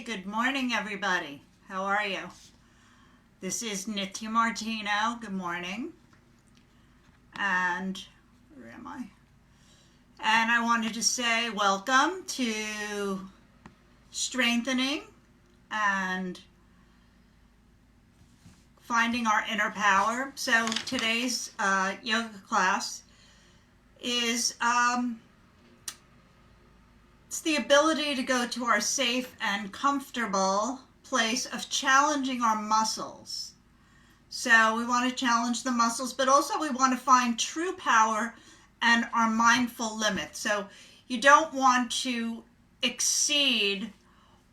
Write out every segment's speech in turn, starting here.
good morning, everybody. How are you? This is Nitya Martino. Good morning. And where am I? And I wanted to say welcome to strengthening and finding our inner power. So today's yoga class is it's the ability to go to our safe and comfortable place of challenging our muscles. So we want to challenge the muscles, but also we want to find true power and our mindful limits. So you don't want to exceed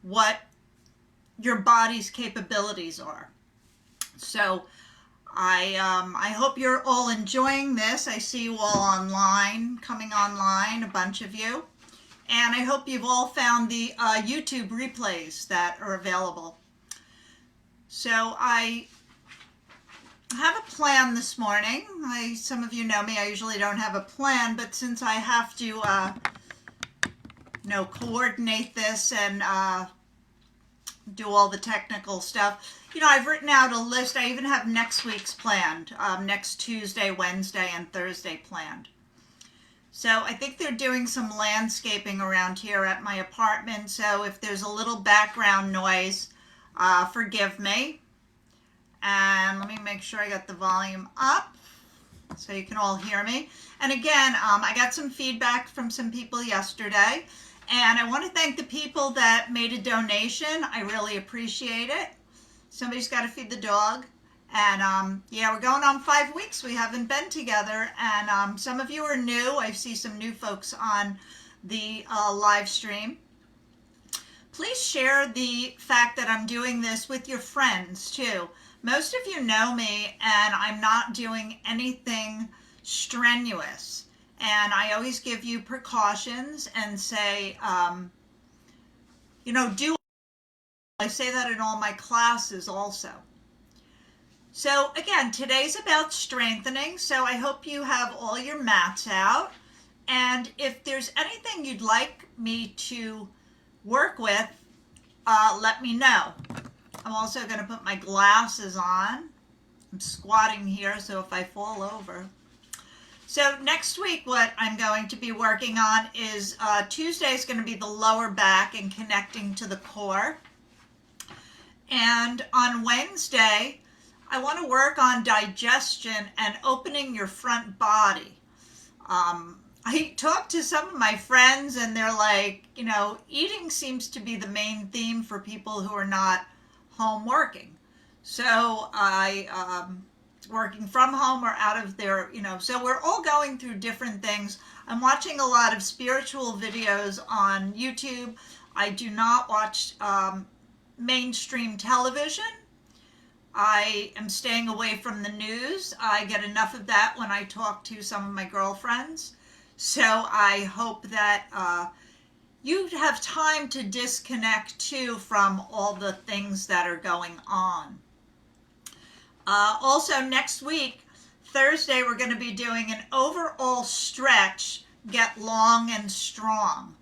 what your body's capabilities are. So I hope you're all enjoying this. I see you all online, coming online, a bunch of you. And I hope you've all found the YouTube replays that are available. So I have a plan this morning. Some of you know me, I usually don't have a plan, but since I have to coordinate this and do all the technical stuff, I've written out a list. I even have next week's planned, next Tuesday, Wednesday, and Thursday planned. So I think they're doing some landscaping around here at my apartment. So if there's a little background noise, forgive me. And let me make sure I got the volume up so you can all hear me. And again, I got some feedback from some people yesterday. And I want to thank the people that made a donation. I really appreciate it. Somebody's got to feed the dog. And we're going on 5 weeks. We haven't been together. And some of you are new. I see some new folks on the live stream. Please share the fact that I'm doing this with your friends too. Most of you know me and I'm not doing anything strenuous. And I always give you precautions and say, do. I say that in all my classes also. So again, today's about strengthening. So I hope you have all your mats out. And if there's anything you'd like me to work with, let me know. I'm also going to put my glasses on. I'm squatting here, so if I fall over. So next week, what I'm going to be working on is Tuesday is going to be the lower back and connecting to the core. And on Wednesday, I want to work on digestion and opening your front body. I talked to some of my friends and they're like, eating seems to be the main theme for people who are not home working. So working from home or out of their, so we're all going through different things. I'm watching a lot of spiritual videos on YouTube. I do not watch mainstream television. I am staying away from the news. I get enough of that when I talk to some of my girlfriends. So I hope that you have time to disconnect too from all the things that are going on. Also next week, Thursday, we're going to be doing an overall stretch, get long and strong.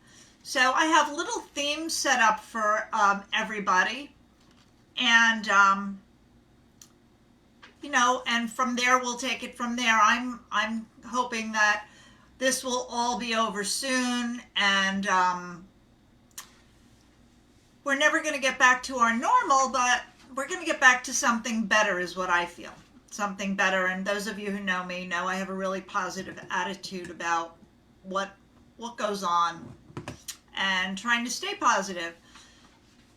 So I have little themes set up for everybody. And and from there, we'll take it from there. I'm hoping that this will all be over soon, and we're never going to get back to our normal, but we're going to get back to something better is what I feel. Something better, and those of you who know me know I have a really positive attitude about what goes on and trying to stay positive.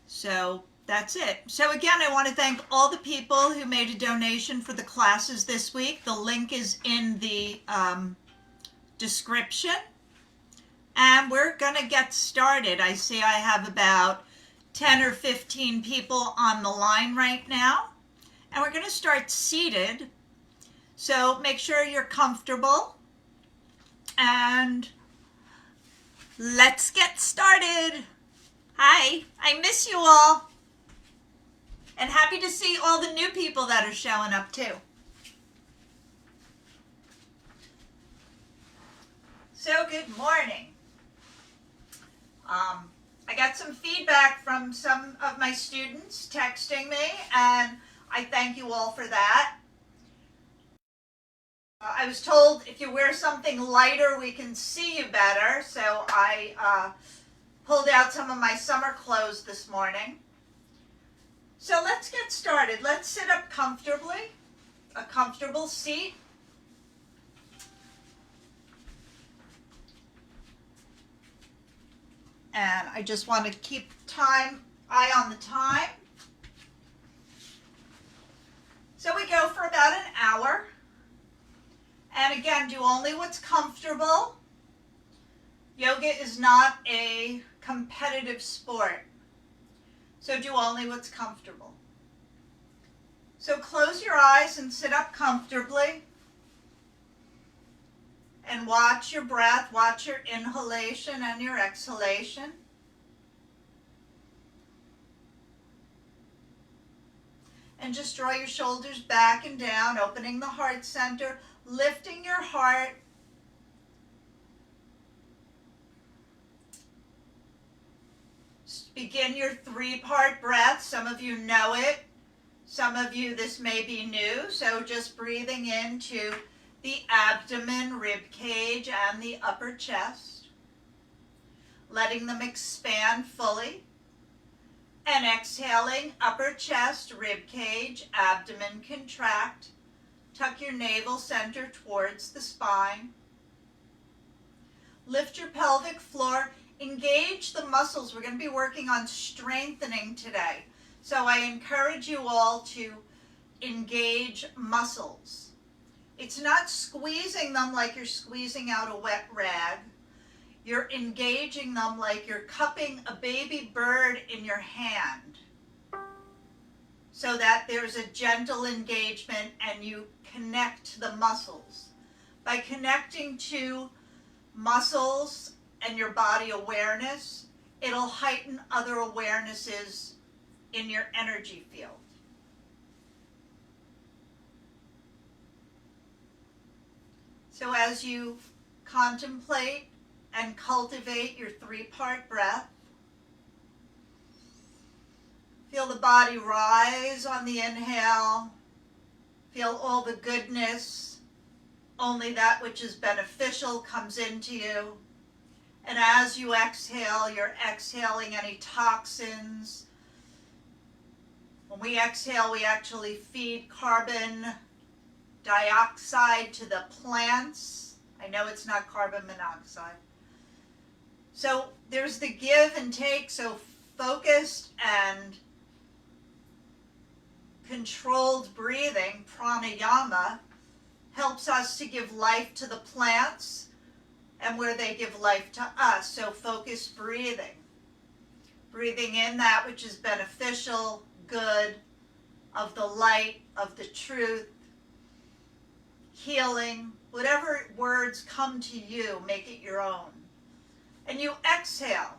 So that's it. So again, I want to thank all the people who made a donation for the classes this week. The link is in the description. And we're going to get started. I see I have about 10 or 15 people on the line right now. And we're going to start seated. So make sure you're comfortable. And let's get started. Hi, I miss you all. And happy to see all the new people that are showing up too. So good morning. I got some feedback from some of my students texting me, and I thank you all for that. I was told if you wear something lighter, we can see you better, so I pulled out some of my summer clothes this morning. So let's get started. Let's sit up comfortably, a comfortable seat. And I just want to keep eye on the time. So we go for about an hour. And again, do only what's comfortable. Yoga is not a competitive sport. So do only what's comfortable. So close your eyes and sit up comfortably. And watch your breath, watch your inhalation and your exhalation. And just draw your shoulders back and down, opening the heart center, lifting your heart. Begin your 3-part breath. Some of you know it. Some of you, this may be new. So just breathing into the abdomen, rib cage, and the upper chest. Letting them expand fully. And exhaling, upper chest, rib cage, abdomen contract. Tuck your navel center towards the spine. Lift your pelvic floor. Engage the muscles. We're going to be working on strengthening today. So I encourage you all to engage muscles. It's not squeezing them like you're squeezing out a wet rag. You're engaging them like you're cupping a baby bird in your hand, so that there's a gentle engagement and you connect the muscles. By connecting to muscles and your body awareness, it'll heighten other awarenesses in your energy field. So as you contemplate and cultivate your 3-part breath, feel the body rise on the inhale. Feel all the goodness. Only that which is beneficial comes into you. And as you exhale, you're exhaling any toxins. When we exhale, we actually feed carbon dioxide to the plants. I know it's not carbon monoxide. So there's the give and take. So focused and controlled breathing, pranayama, helps us to give life to the plants and where they give life to us. So focused breathing. Breathing in that which is beneficial, good, of the light, of the truth, healing, whatever words come to you, make it your own. And you exhale.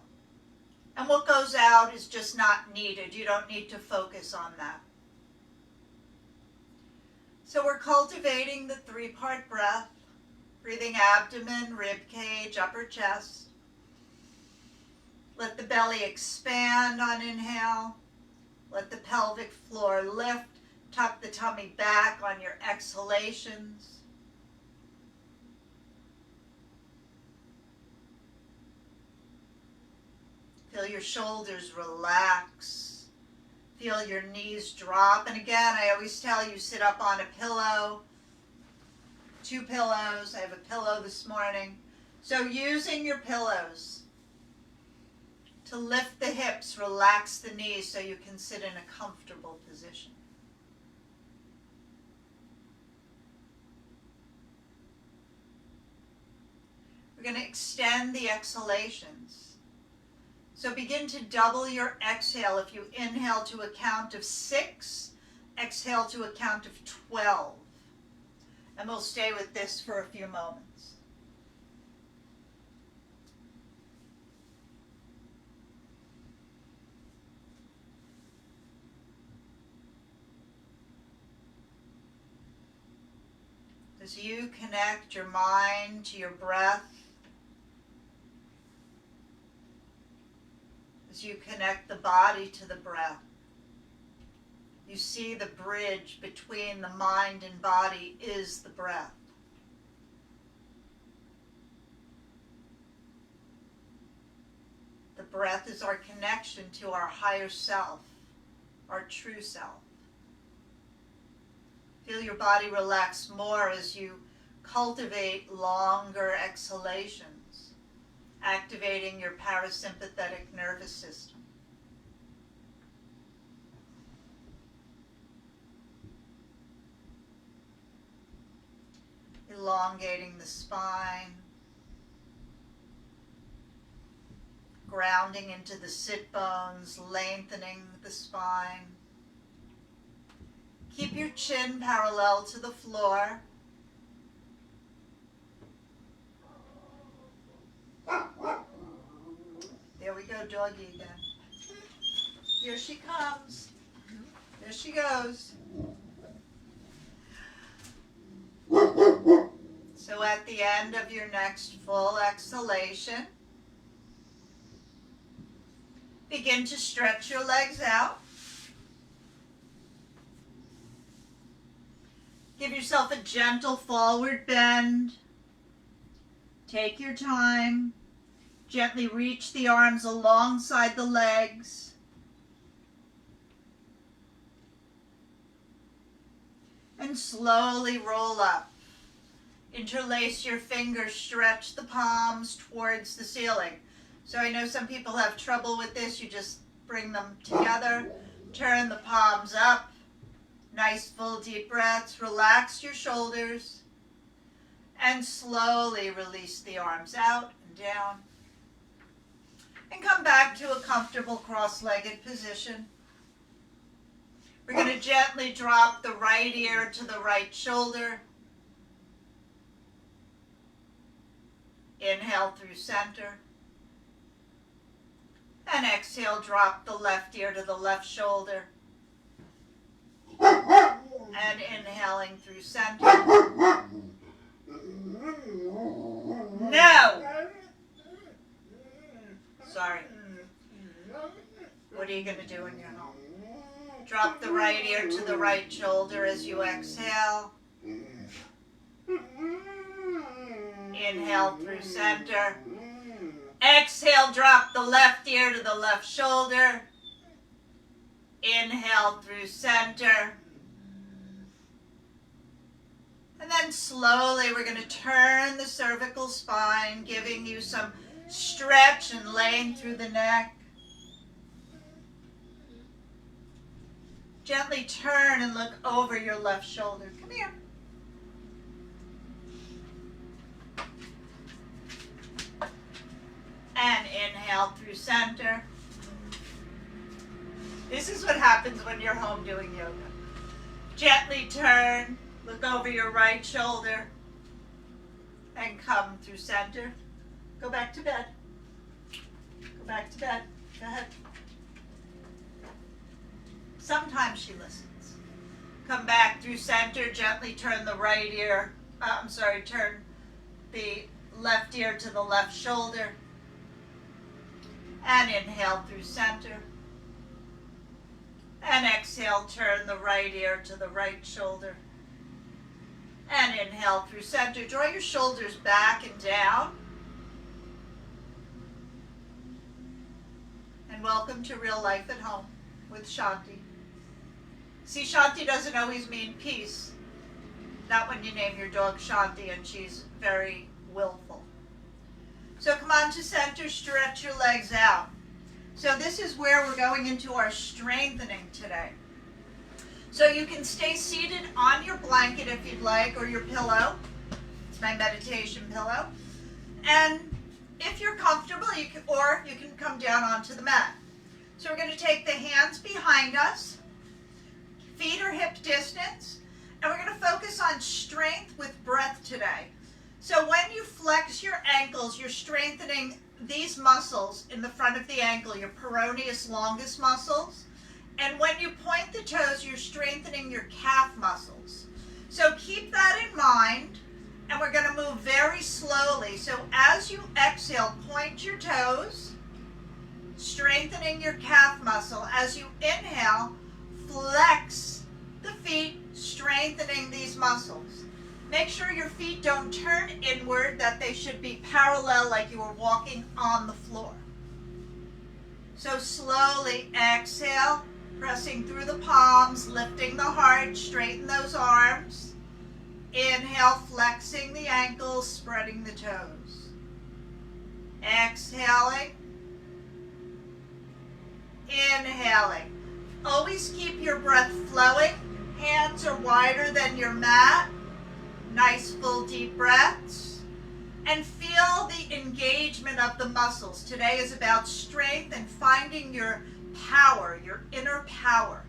And what goes out is just not needed. You don't need to focus on that. So we're cultivating the 3-part breath, breathing abdomen, rib cage, upper chest. Let the belly expand on inhale. Let the pelvic floor lift. Tuck the tummy back on your exhalations. Feel your shoulders relax. Feel your knees drop. And again, I always tell you, sit up on a pillow. 2 pillows. I have a pillow this morning. So using your pillows to lift the hips, relax the knees so you can sit in a comfortable position. We're going to extend the exhalations. So begin to double your exhale. If you inhale to a count of 6, exhale to a count of 12. And we'll stay with this for a few moments. As you connect your mind to your breath, you connect the body to the breath. You see the bridge between the mind and body is the breath. The breath is our connection to our higher self, our true self. Feel your body relax more as you cultivate longer exhalations, activating your parasympathetic nervous system. Elongating the spine, grounding into the sit bones, lengthening the spine. Keep your chin parallel to the floor. There we go, doggy again. Here she comes. There she goes. So at the end of your next full exhalation, begin to stretch your legs out. Give yourself a gentle forward bend. Take your time. Gently reach the arms alongside the legs. And slowly roll up. Interlace your fingers, stretch the palms towards the ceiling. So I know some people have trouble with this. You just bring them together, turn the palms up. Nice full deep breaths. Relax your shoulders. And slowly release the arms out and down. And come back to a comfortable cross-legged position. We're going to gently drop the right ear to the right shoulder. Inhale through center. And exhale, drop the left ear to the left shoulder. And inhaling through center. No! Sorry. What are you going to do when you're home? Drop the right ear to the right shoulder as you exhale. Inhale through center. Exhale, drop the left ear to the left shoulder. Inhale through center. And then slowly we're going to turn the cervical spine, giving you some stretch and length through the neck. Gently turn and look over your left shoulder. Come here. And inhale through center. This is what happens when you're home doing yoga. Gently turn, look over your right shoulder, and come through center. Go back to bed. Go back to bed. Go ahead. Sometimes she listens. Come back through center, gently turn the right ear, turn the left ear to the left shoulder. And inhale through center. And exhale, turn the right ear to the right shoulder. And inhale through center. Draw your shoulders back and down. And welcome to Real Life at Home with Shanti. See, Shanti doesn't always mean peace. Not when you name your dog Shanti and she's very willful. So come on to center, stretch your legs out. So this is where we're going into our strengthening today. So you can stay seated on your blanket if you'd like, or your pillow. It's my meditation pillow. And if you're comfortable, you can come down onto the mat. So we're going to take the hands behind us. Feet are hip distance. And we're going to focus on strength with breath today. So when you flex your ankles, you're strengthening these muscles in the front of the ankle, your peroneus longus muscles. And when you point the toes, you're strengthening your calf muscles. So keep that in mind. And we're going to move very slowly. So as you exhale, point your toes, strengthening your calf muscle. As you inhale, flex the feet, strengthening these muscles. Make sure your feet don't turn inward, that they should be parallel like you were walking on the floor. So slowly exhale, pressing through the palms, lifting the heart, straighten those arms. Inhale, flexing the ankles, spreading the toes. Exhaling. Inhaling. Always keep your breath flowing. Hands are wider than your mat. Nice full deep breaths. And feel the engagement of the muscles. Today is about strength and finding your power, your inner power.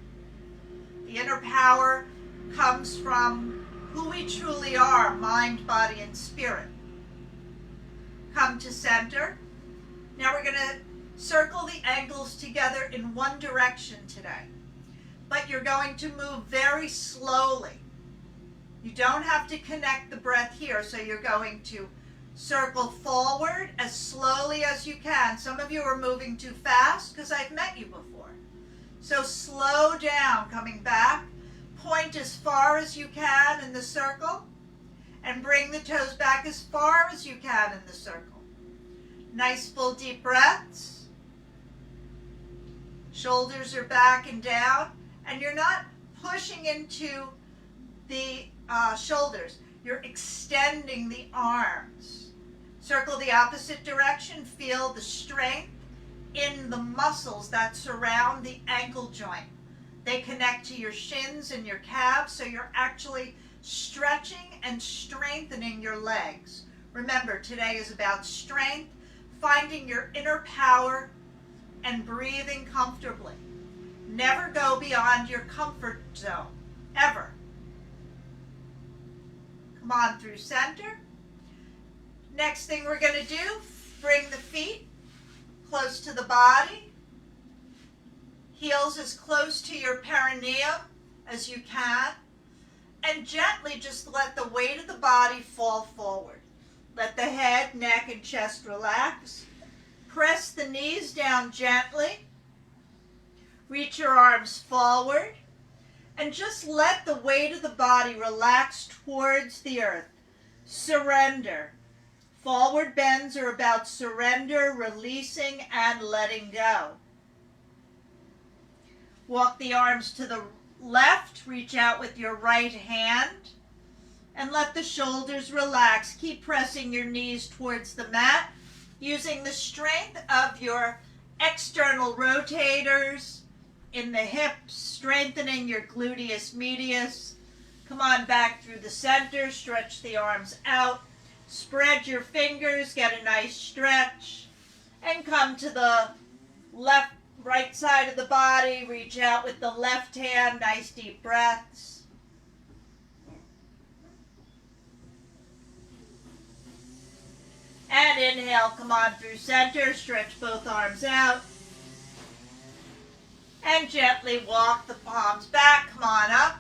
The inner power comes from who we truly are, mind, body, and spirit. Come to center. Now we're going to circle the ankles together in one direction today. But you're going to move very slowly. You don't have to connect the breath here, so you're going to circle forward as slowly as you can. Some of you are moving too fast because I've met you before. So slow down, coming back. Point as far as you can in the circle and bring the toes back as far as you can in the circle. Nice full deep breaths. Shoulders are back and down, and you're not pushing into the shoulders. You're extending the arms. Circle the opposite direction. Feel the strength in the muscles that surround the ankle joint. They connect to your shins and your calves, so you're actually stretching and strengthening your legs. Remember, today is about strength, finding your inner power, and breathing comfortably. Never go beyond your comfort zone, ever. Come on through center. Next thing we're going to do, bring the feet close to the body. Heels as close to your perineum as you can. And gently just let the weight of the body fall forward. Let the head, neck, and chest relax. Press the knees down gently. Reach your arms forward. And just let the weight of the body relax towards the earth. Surrender. Forward bends are about surrender, releasing, and letting go. Walk the arms to the left. Reach out with your right hand. And let the shoulders relax. Keep pressing your knees towards the mat, using the strength of your external rotators in the hips, strengthening your gluteus medius. Come on back through the center, stretch the arms out, spread your fingers, get a nice stretch, and come to the right side of the body. Reach out with the left hand, nice deep breaths. And inhale, come on through center, stretch both arms out. And gently walk the palms back, come on up.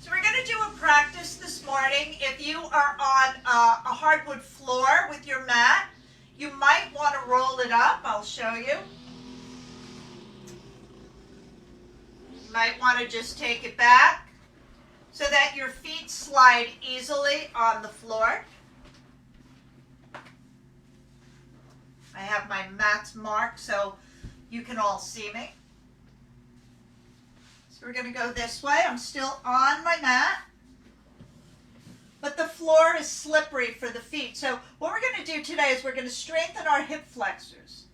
So we're going to do a practice this morning. If you are on a hardwood floor with your mat, you might want to roll it up. I'll show you. You might want to just take it back so that your feet slide easily on the floor. I have my mats marked so you can all see me. So we're going to go this way. I'm still on my mat, but the floor is slippery for the feet. So what we're going to do today is we're going to strengthen our hip flexors.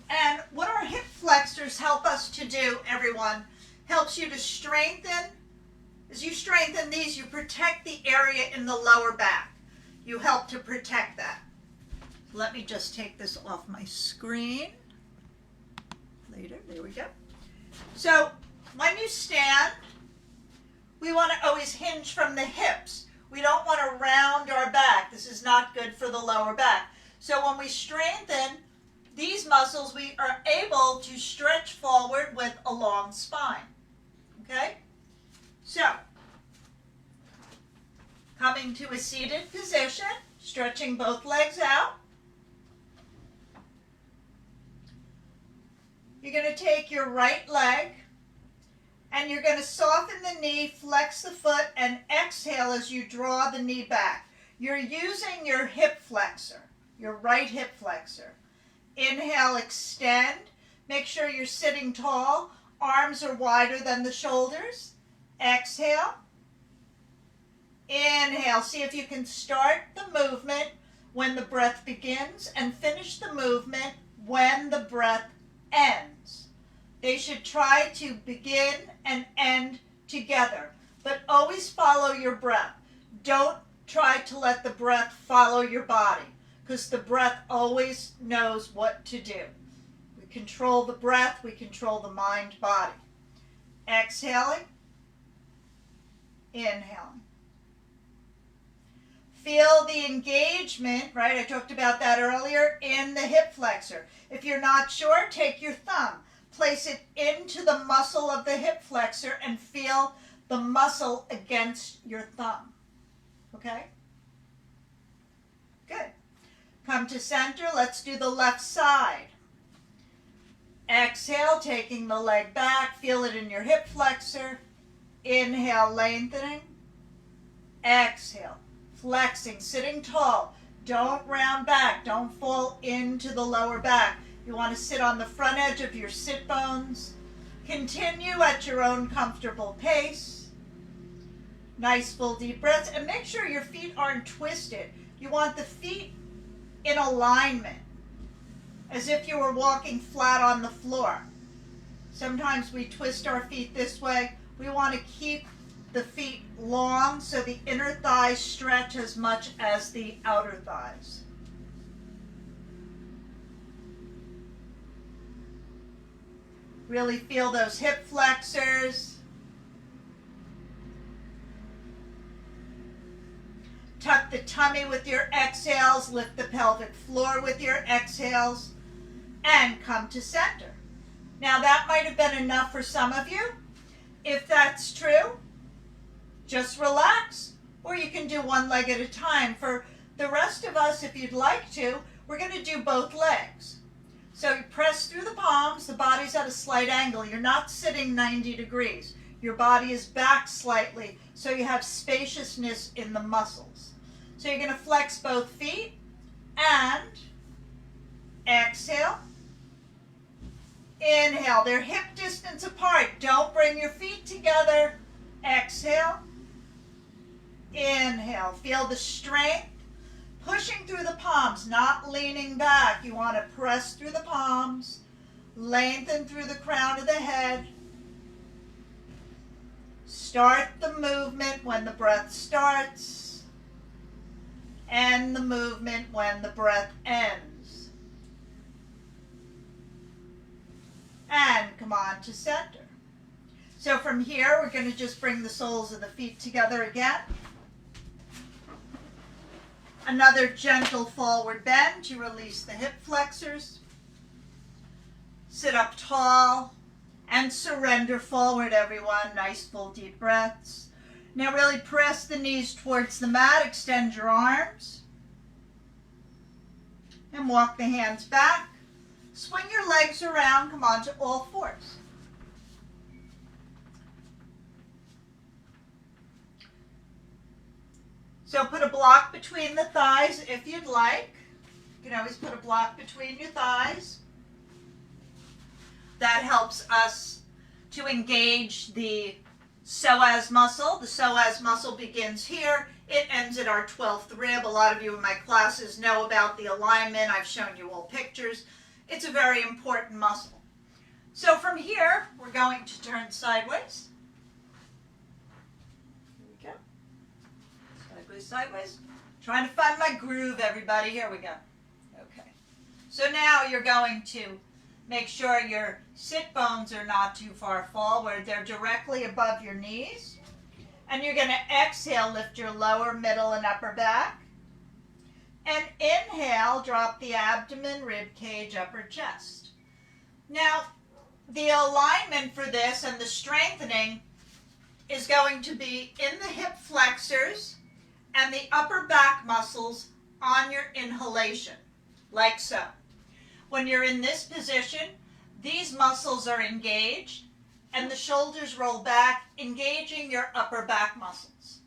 And what our hip flexors help us to do, everyone, helps you to strengthen. As you strengthen these, you protect the area in the lower back. You help to protect that. Let me just take this off my screen. Later, there we go. So when you stand, we want to always hinge from the hips. We don't want to round our back. This is not good for the lower back. So when we strengthen these muscles, we are able to stretch forward with a long spine. Okay? So, coming to a seated position, stretching both legs out. You're going to take your right leg and you're going to soften the knee, flex the foot, and exhale as you draw the knee back. You're using your hip flexor, your right hip flexor. Inhale, extend. Make sure you're sitting tall. Arms are wider than the shoulders. Exhale. Inhale. See if you can start the movement when the breath begins and finish the movement when the breath ends. They should try to begin and end together, but always follow your breath. Don't try to let the breath follow your body, because the breath always knows what to do. We control the breath, we control the mind, body. Exhaling, inhaling. Feel the engagement, right? I talked about that earlier, in the hip flexor. If you're not sure, take your thumb. Place it into the muscle of the hip flexor and feel the muscle against your thumb. Okay? Good. Come to center. Let's do the left side. Exhale, taking the leg back. Feel it in your hip flexor. Inhale, lengthening. Exhale, flexing, sitting tall. Don't round back. Don't fall into the lower back. You want to sit on the front edge of your sit bones. Continue at your own comfortable pace. Nice full deep breaths. And make sure your feet aren't twisted. You want the feet in alignment, as if you were walking flat on the floor. Sometimes we twist our feet this way. We want to keep the feet long so the inner thighs stretch as much as the outer thighs. Really feel those hip flexors. Tuck the tummy with your exhales. Lift the pelvic floor with your exhales. And come to center. Now that might have been enough for some of you. If that's true, just relax. Or you can do one leg at a time. For the rest of us, if you'd like to, we're going to do both legs. So you press through the palms, the body's at a slight angle. You're not sitting 90 degrees. Your body is back slightly, so you have spaciousness in the muscles. So you're going to flex both feet and exhale. Inhale. They're hip distance apart. Don't bring your feet together. Exhale. Inhale. Feel the strength. Pushing through the palms, not leaning back. You want to press through the palms, lengthen through the crown of the head. Start the movement when the breath starts. End the movement when the breath ends. And come on to center. So from here, we're going to just bring the soles of the feet together again. Another gentle forward bend to release the hip flexors. Sit up tall and surrender forward, everyone. Nice full deep breaths. Now really press the knees towards the mat. Extend your arms. And walk the hands back. Swing your legs around. Come on to all fours. So put a block between the thighs if you'd like. You can always put a block between your thighs. That helps us to engage the psoas muscle. The psoas muscle begins here. It ends at our 12th rib. A lot of you in my classes know about the alignment. I've shown you all pictures. It's a very important muscle. So from here, we're going to turn sideways. Sideways. Trying to find my groove, everybody. Here we go. Okay. So now you're going to make sure your sit bones are not too far forward. They're directly above your knees. And you're going to exhale, lift your lower, middle, and upper back. And inhale, drop the abdomen, rib cage, upper chest. Now, the alignment for this and the strengthening is going to be in the hip flexors and the upper back muscles on your inhalation, like so. When you're in this position, these muscles are engaged, and the shoulders roll back, engaging your upper back muscles.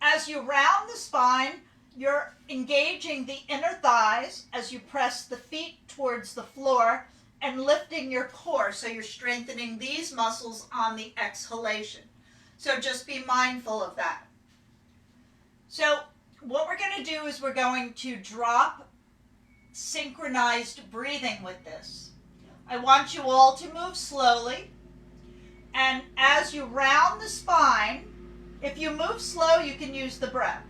As you round the spine, you're engaging the inner thighs as you press the feet towards the floor and lifting your core, so you're strengthening these muscles on the exhalation. So just be mindful of that. So what we're going to do is we're going to drop synchronized breathing with this. I want you all to move slowly, and as you round the spine, if you move slow, you can use the breath.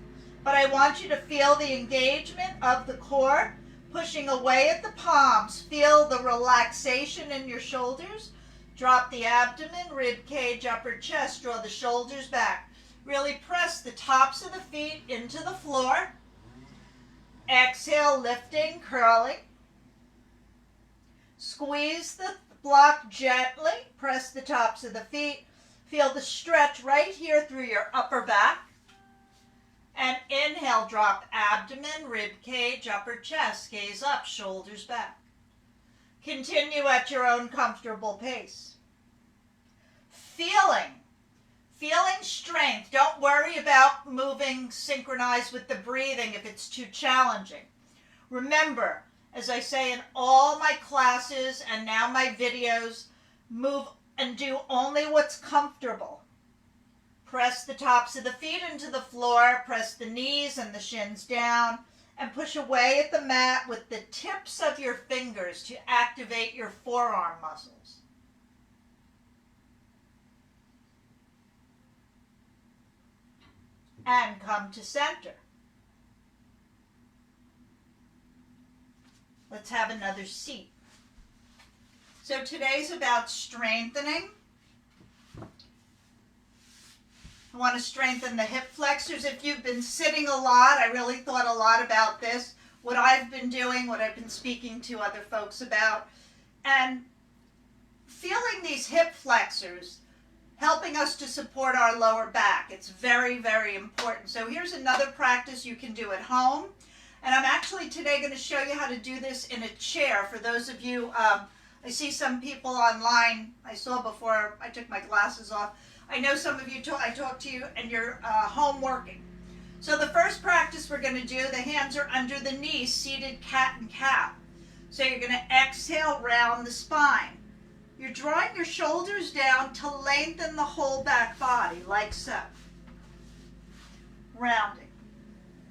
But I want you to feel the engagement of the core, pushing away at the palms. Feel the relaxation in your shoulders. Drop the abdomen, rib cage, upper chest. Draw the shoulders back. Really press the tops of the feet into the floor. Exhale, lifting, curling. Squeeze the block gently. Press the tops of the feet. Feel the stretch right here through your upper back. And inhale, drop abdomen, rib cage, upper chest, gaze up, shoulders back. Continue at your own comfortable pace. Feeling strength. Don't worry about moving synchronized with the breathing if it's too challenging. Remember, as I say in all my classes and now my videos, move and do only what's comfortable. Press the tops of the feet into the floor, press the knees and the shins down, and push away at the mat with the tips of your fingers to activate your forearm muscles. And come to center. Let's have another seat. So today's about strengthening. I want to strengthen the hip flexors. If you've been sitting a lot, I really thought a lot about this, what I've been doing, what I've been speaking to other folks about, and feeling these hip flexors, helping us to support our lower back. It's very, very important. So here's another practice you can do at home. And I'm actually today going to show you how to do this in a chair. For those of you, I see some people online, I saw before I took my glasses off. I know some of you, I talked to you and you're home working. So the first practice we're going to do, the hands are under the knees, seated cat and cow. So you're going to exhale, round the spine. You're drawing your shoulders down to lengthen the whole back body, like so. Rounding.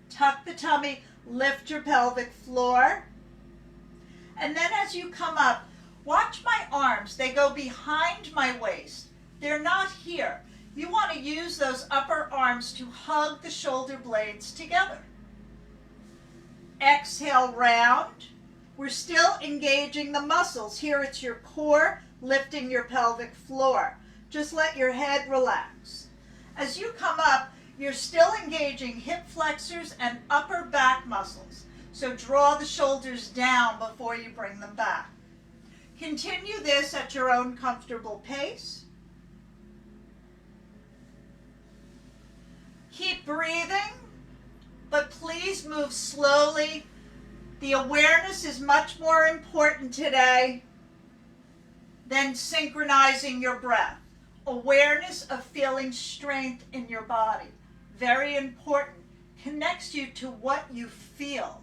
Tuck the tummy, lift your pelvic floor. And then as you come up, watch my arms. They go behind my waist. They're not here. You want to use those upper arms to hug the shoulder blades together. Exhale, round. We're still engaging the muscles. Here it's your core, lifting your pelvic floor. Just let your head relax. As you come up, you're still engaging hip flexors and upper back muscles. So draw the shoulders down before you bring them back. Continue this at your own comfortable pace. Keep breathing, but please move slowly. The awareness is much more important today than synchronizing your breath. Awareness of feeling strength in your body. Very important. Connects you to what you feel.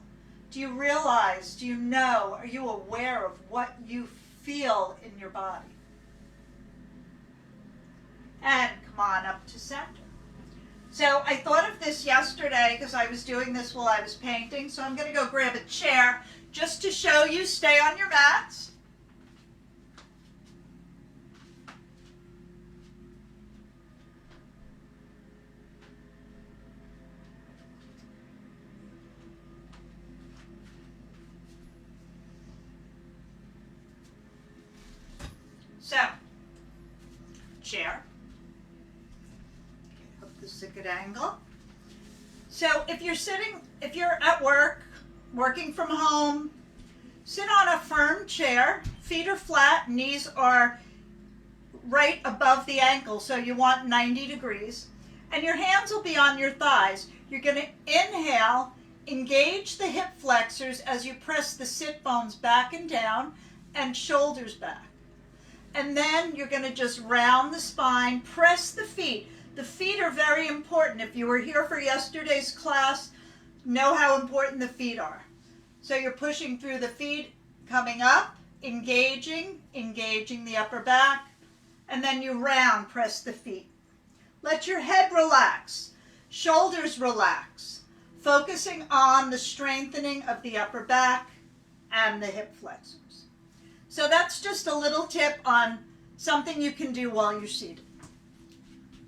Do you realize, do you know, are you aware of what you feel in your body? And come on up to center. So I thought of this yesterday because I was doing this while I was painting. So I'm going to go grab a chair just to show you. Stay on your mats. So, chair. A good angle. So if you're at work, working from home, sit on a firm chair, feet are flat, knees are right above the ankle, so you want 90 degrees, and your hands will be on your thighs. You're going to inhale, engage the hip flexors as you press the sit bones back and down. and shoulders back. And then you're going to just round the spine, press the feet. The feet are very important. If you were here for yesterday's class, know how important the feet are. So you're pushing through the feet, coming up, engaging the upper back, and then you round, press the feet. Let your head relax, shoulders relax, focusing on the strengthening of the upper back and the hip flexors. So that's just a little tip on something you can do while you're seated.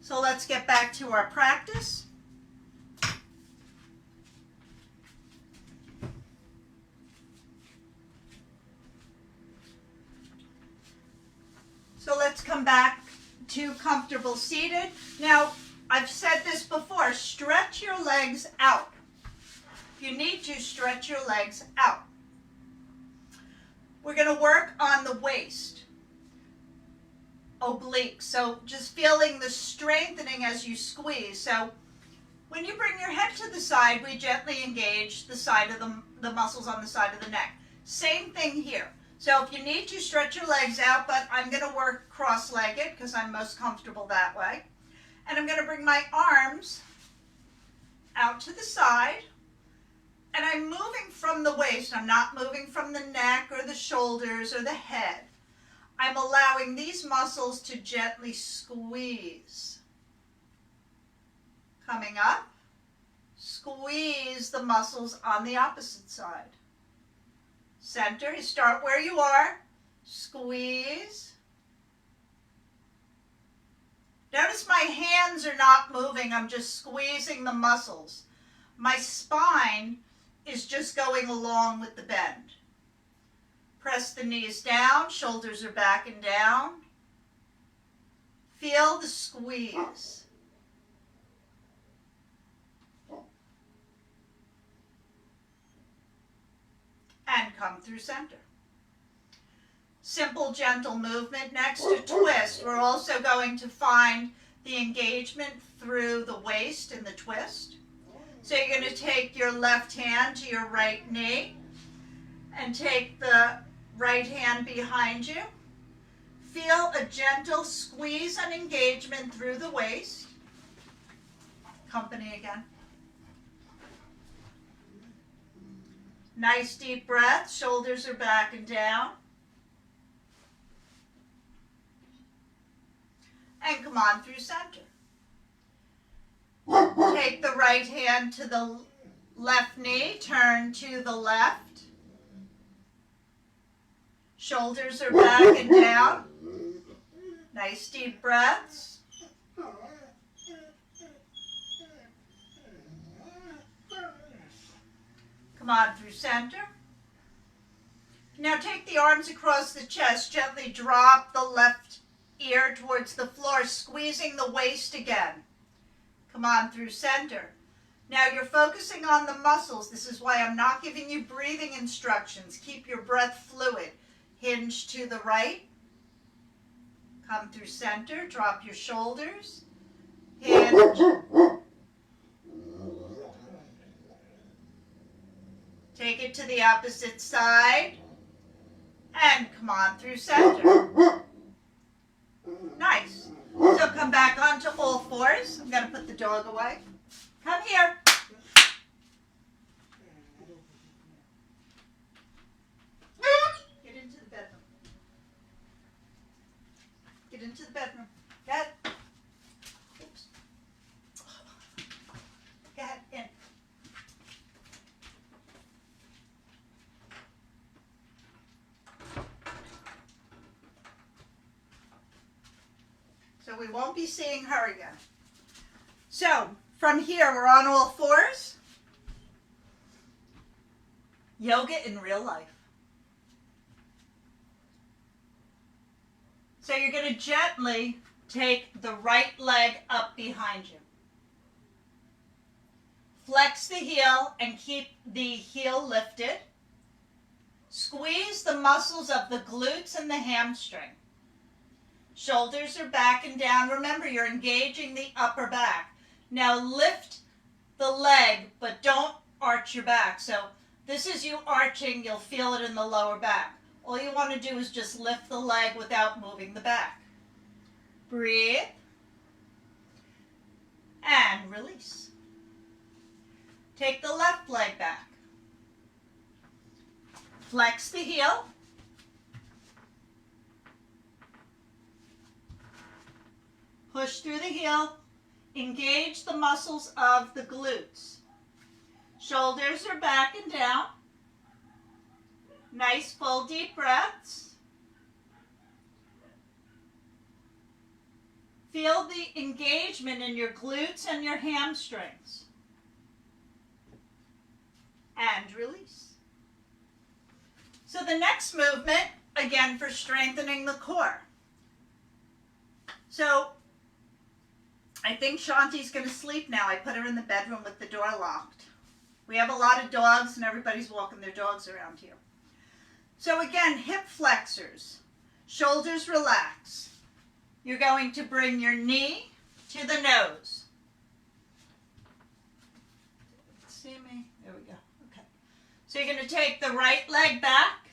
So let's get back to our practice. So let's come back to comfortable seated. Now, I've said this before, stretch your legs out. If you need to, stretch your legs out. We're going to work on the waist, obliques. So just feeling the strengthening as you squeeze. So when you bring your head to the side, we gently engage the side of the muscles on the side of the neck. Same thing here. So if you need to, stretch your legs out, but I'm going to work cross-legged because I'm most comfortable that way. And I'm going to bring my arms out to the side. And I'm moving from the waist. I'm not moving from the neck or the shoulders or the head. I'm allowing these muscles to gently squeeze. Coming up, squeeze the muscles on the opposite side. Center, you start where you are, squeeze. Notice my hands are not moving, I'm just squeezing the muscles. My spine is just going along with the bend. Press the knees down, shoulders are back and down. Feel the squeeze. And come through center. Simple, gentle movement. Next to twist, we're also going to find the engagement through the waist in the twist. So you're going to take your left hand to your right knee and take the right hand behind you. Feel a gentle squeeze and engagement through the waist. Company again. Nice deep breath, shoulders are back and down. And come on through center. Take the right hand to the left knee, turn to the left. Shoulders are back and down. Nice deep breaths. Come on through center. Now take the arms across the chest. Gently drop the left ear towards the floor, squeezing the waist again. Come on through center. Now you're focusing on the muscles. This is why I'm not giving you breathing instructions. Keep your breath fluid. Hinge to the right. Come through center. Drop your shoulders. Hinge. Take it to the opposite side. And come on through center. Nice. So come back onto all fours. I'm going to put the dog away. Come here. Get into the bedroom. Get into the bedroom. Go ahead. Oops. Go ahead. In. So we won't be seeing her again. So from here, we're on all fours. Yoga in real life. So you're going to gently take the right leg up behind you. Flex the heel and keep the heel lifted. Squeeze the muscles of the glutes and the hamstring. Shoulders are back and down. Remember, you're engaging the upper back. Now lift the leg, but don't arch your back. So this is you arching. You'll feel it in the lower back. All you want to do is just lift the leg without moving the back. Breathe. And release. Take the left leg back. Flex the heel. Push through the heel. Engage the muscles of the glutes. Shoulders are back and down. Nice full deep breaths. Feel the engagement in your glutes and your hamstrings. And release. So the next movement, again for strengthening the core. So I think Shanti's going to sleep now. I put her in the bedroom with the door locked. We have a lot of dogs and everybody's walking their dogs around here. So again, hip flexors, shoulders relax. You're going to bring your knee to the nose. See me? There we go. Okay. So you're going to take the right leg back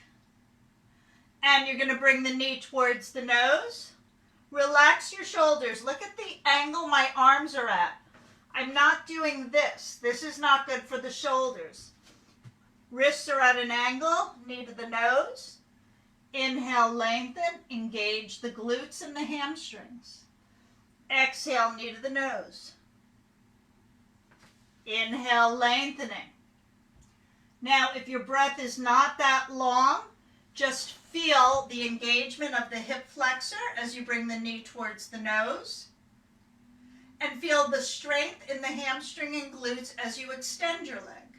and you're going to bring the knee towards the nose. Relax your shoulders. Look at the angle my arms are at. I'm not doing this. This is not good for the shoulders. Wrists are at an angle, knee to the nose. Inhale, lengthen, engage the glutes and the hamstrings. Exhale, knee to the nose. Inhale, lengthening. Now, if your breath is not that long, just feel the engagement of the hip flexor as you bring the knee towards the nose. And feel the strength in the hamstring and glutes as you extend your leg.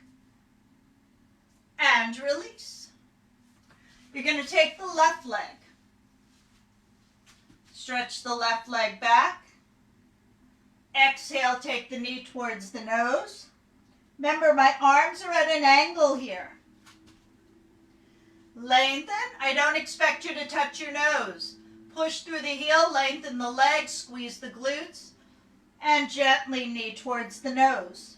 And release. You're going to take the left leg. Stretch the left leg back. Exhale, take the knee towards the nose. Remember, my arms are at an angle here. Lengthen. I don't expect you to touch your nose. Push through the heel, lengthen the legs, squeeze the glutes, and gently knee towards the nose.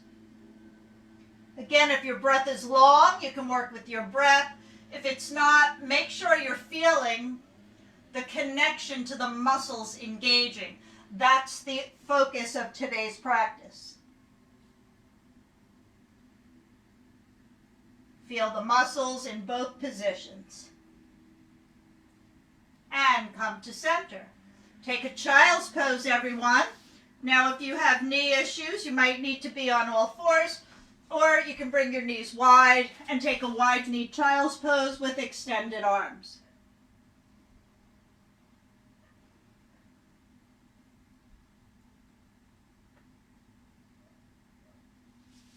Again, if your breath is long, you can work with your breath. If it's not, make sure you're feeling the connection to the muscles engaging. That's the focus of today's practice. Feel the muscles in both positions. And come to center. Take a child's pose, everyone. Now, if you have knee issues, you might need to be on all fours, or you can bring your knees wide and take a wide knee child's pose with extended arms.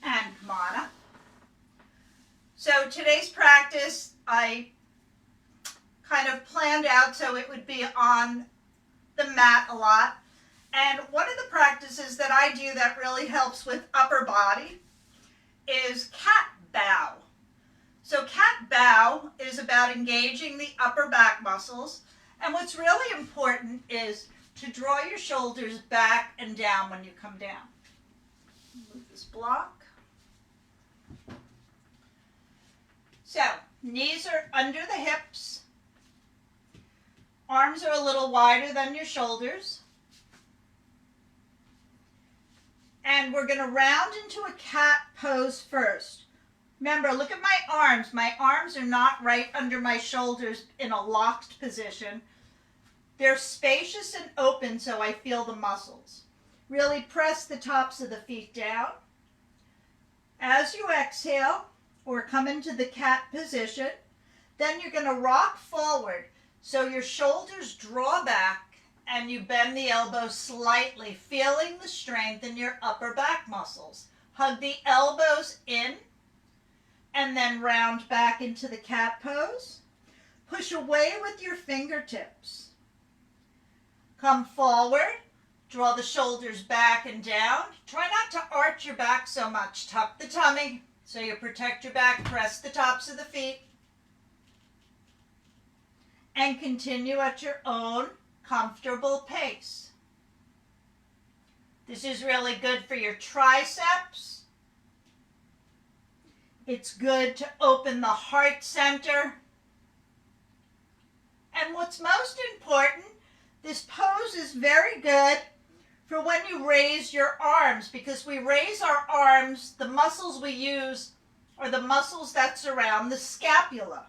And come on up. So today's practice, I kind of planned out so it would be on the mat a lot. And one of the practices that I do that really helps with upper body is cat bow. So cat bow is about engaging the upper back muscles. And what's really important is to draw your shoulders back and down when you come down. Move this block. So, knees are under the hips. Arms are a little wider than your shoulders. And we're going to round into a cat pose first. Remember, look at my arms. My arms are not right under my shoulders in a locked position. They're spacious and open so I feel the muscles. Really press the tops of the feet down. As you exhale, or come into the cat position, then you're going to rock forward so your shoulders draw back and you bend the elbows slightly, feeling the strength in your upper back muscles. Hug the elbows in and then round back into the cat pose. Push away with your fingertips. Come forward, draw the shoulders back and down. Try not to arch your back so much. Tuck the tummy. So you protect your back, press the tops of the feet, and continue at your own comfortable pace. This is really good for your triceps. It's good to open the heart center. And what's most important, this pose is very good for when you raise your arms, because we raise our arms, the muscles we use are the muscles that surround the scapula.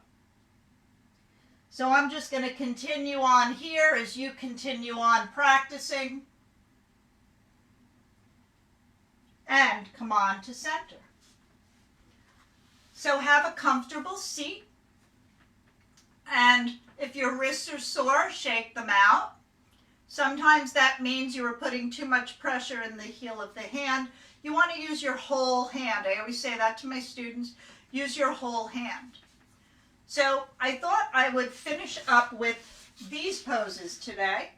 So I'm just going to continue on here as you continue on practicing. And come on to center. So have a comfortable seat. And if your wrists are sore, shake them out. Sometimes that means you are putting too much pressure in the heel of the hand. You want to use your whole hand. I always say that to my students. Use your whole hand. So I thought I would finish up with these poses today.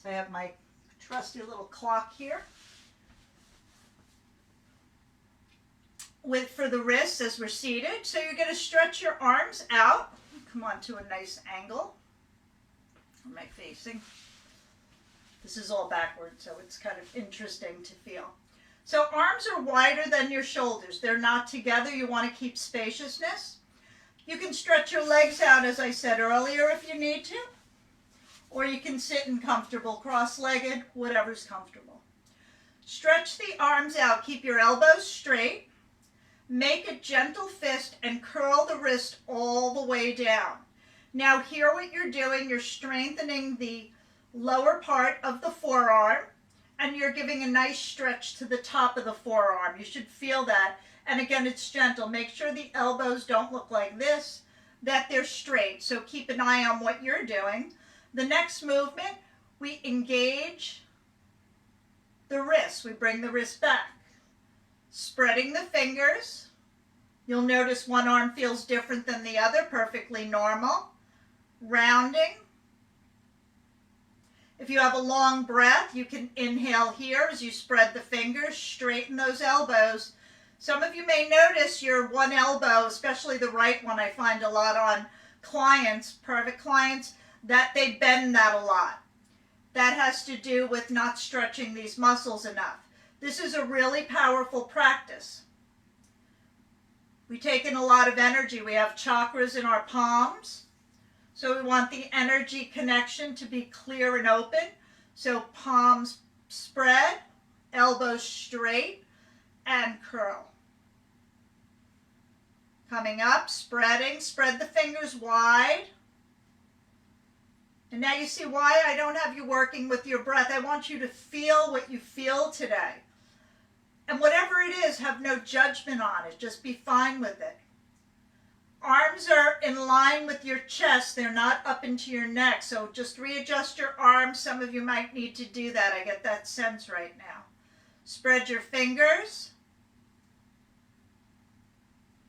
So I have my trusty little clock here. For the wrists as we're seated. So you're going to stretch your arms out. Come on to a nice angle. Where am I facing? This is all backward, so it's kind of interesting to feel. So arms are wider than your shoulders. They're not together. You want to keep spaciousness. You can stretch your legs out, as I said earlier, if you need to. Or you can sit in comfortable cross-legged, whatever's comfortable. Stretch the arms out. Keep your elbows straight. Make a gentle fist and curl the wrist all the way down. Now here what you're doing, you're strengthening the lower part of the forearm and you're giving a nice stretch to the top of the forearm. You should feel that. And again, it's gentle. Make sure the elbows don't look like this, that they're straight. So keep an eye on what you're doing. The next movement, we engage the wrist. We bring the wrist back. Spreading the fingers. You'll notice one arm feels different than the other, perfectly normal. Rounding. If you have a long breath, you can inhale here as you spread the fingers, straighten those elbows. Some of you may notice your one elbow, especially the right one, I find a lot on clients, private clients, that they bend that a lot. That has to do with not stretching these muscles enough. This is a really powerful practice. We take in a lot of energy. We have chakras in our palms. So we want the energy connection to be clear and open. So palms spread, elbows straight, and curl. Coming up, spreading, spread the fingers wide. And now you see why I don't have you working with your breath. I want you to feel what you feel today. And whatever it is, have no judgment on it. Just be fine with it. Arms are in line with your chest. They're not up into your neck. So just readjust your arms. Some of you might need to do that. I get that sense right now. Spread your fingers.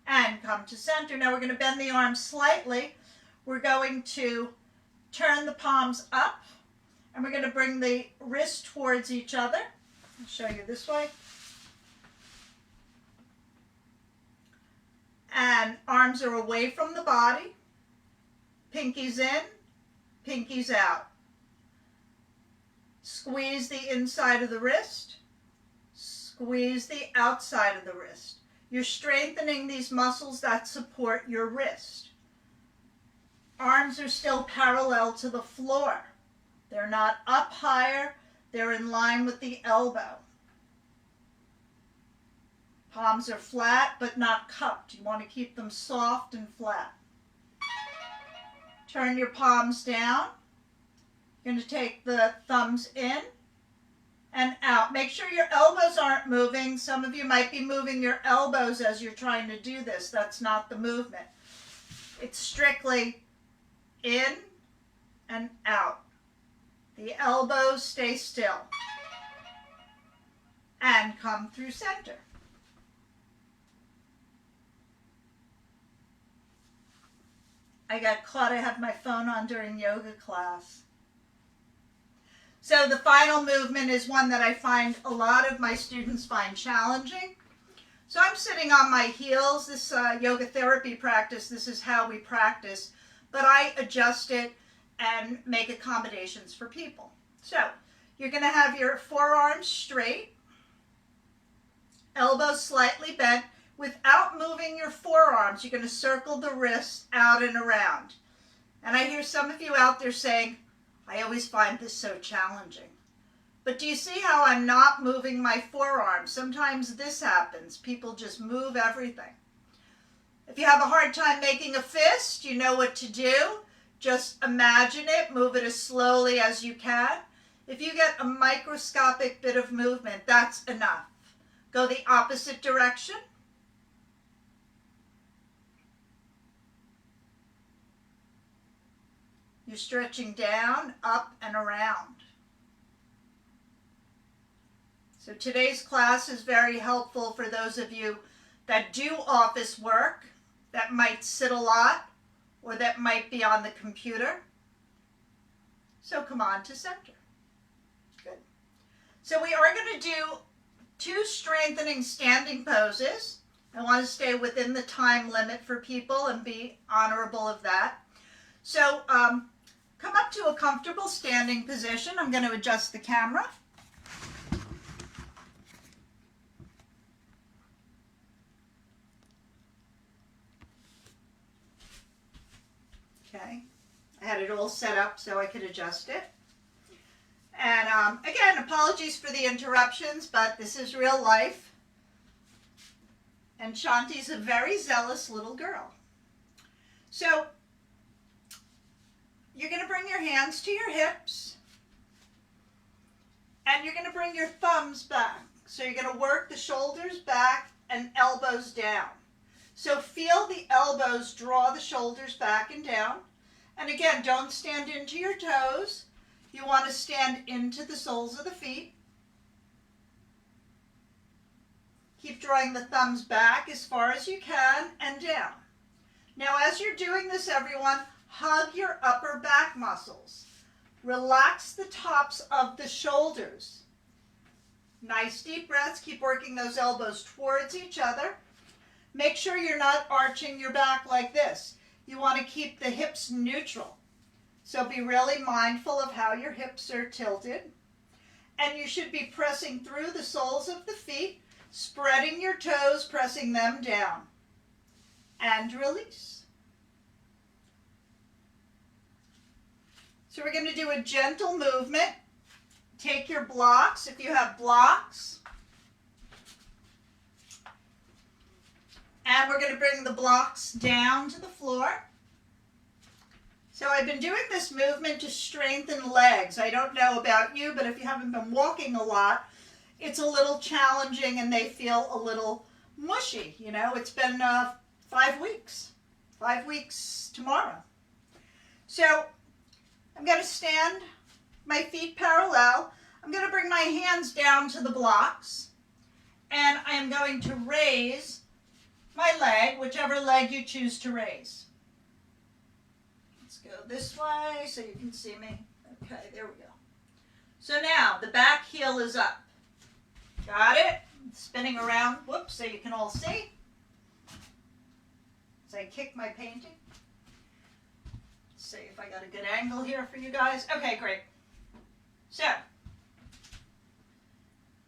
And come to center. Now we're going to bend the arms slightly. We're going to turn the palms up. And we're going to bring the wrists towards each other. I'll show you this way. And arms are away from the body. Pinkies in, pinkies out. Squeeze the inside of the wrist. Squeeze the outside of the wrist. You're strengthening these muscles that support your wrist. Arms are still parallel to the floor. They're not up higher. They're in line with the elbow. Palms are flat but not cupped. You want to keep them soft and flat. Turn your palms down. You're going to take the thumbs in and out. Make sure your elbows aren't moving. Some of you might be moving your elbows as you're trying to do this. That's not the movement. It's strictly in and out. The elbows stay still. And come through center. I got caught. I had my phone on during yoga class. So the final movement is one that I find a lot of my students find challenging. So I'm sitting on my heels. This yoga therapy practice, this is how we practice, but I adjust it and make accommodations for people. So you're going to have your forearms straight, elbows slightly bent. Without moving your forearms, you're going to circle the wrists out and around. And I hear some of you out there saying, I always find this so challenging. But do you see how I'm not moving my forearm? Sometimes this happens. People just move everything. If you have a hard time making a fist, you know what to do. Just imagine it, move it as slowly as you can. If you get a microscopic bit of movement, that's enough. Go the opposite direction. You're stretching down, up, and around. So today's class is very helpful for those of you that do office work, that might sit a lot, or that might be on the computer. So come on to center. Good. So we are going to do 2 strengthening standing poses. I want to stay within the time limit for people and be honorable of that. So come up to a comfortable standing position. I'm going to adjust the camera. Okay, I had it all set up so I could adjust it. And again, apologies for the interruptions, but this is real life. And Shanti's a very zealous little girl. So you're going to bring your hands to your hips. And you're going to bring your thumbs back. So you're going to work the shoulders back and elbows down. So feel the elbows draw the shoulders back and down. And again, don't stand into your toes. You want to stand into the soles of the feet. Keep drawing the thumbs back as far as you can and down. Now, as you're doing this, everyone, hug your upper back muscles. Relax the tops of the shoulders. Nice deep breaths. Keep working those elbows towards each other. Make sure you're not arching your back like this. You want to keep the hips neutral. So be really mindful of how your hips are tilted. And you should be pressing through the soles of the feet, spreading your toes, pressing them down. And release. So we're going to do a gentle movement. Take your blocks, if you have blocks. And we're going to bring the blocks down to the floor. So I've been doing this movement to strengthen legs. I don't know about you, but if you haven't been walking a lot, it's a little challenging and they feel a little mushy. You know, it's been 5 weeks. 5 weeks tomorrow. So I'm going to stand my feet parallel. I'm going to bring my hands down to the blocks. And I am going to raise my leg, whichever leg you choose to raise. Let's go this way so you can see me. Okay, there we go. So now the back heel is up. Got it? Spinning around, whoops, so you can all see. As I kick my painting. Let's see if I got a good angle here for you guys. Okay, great. So,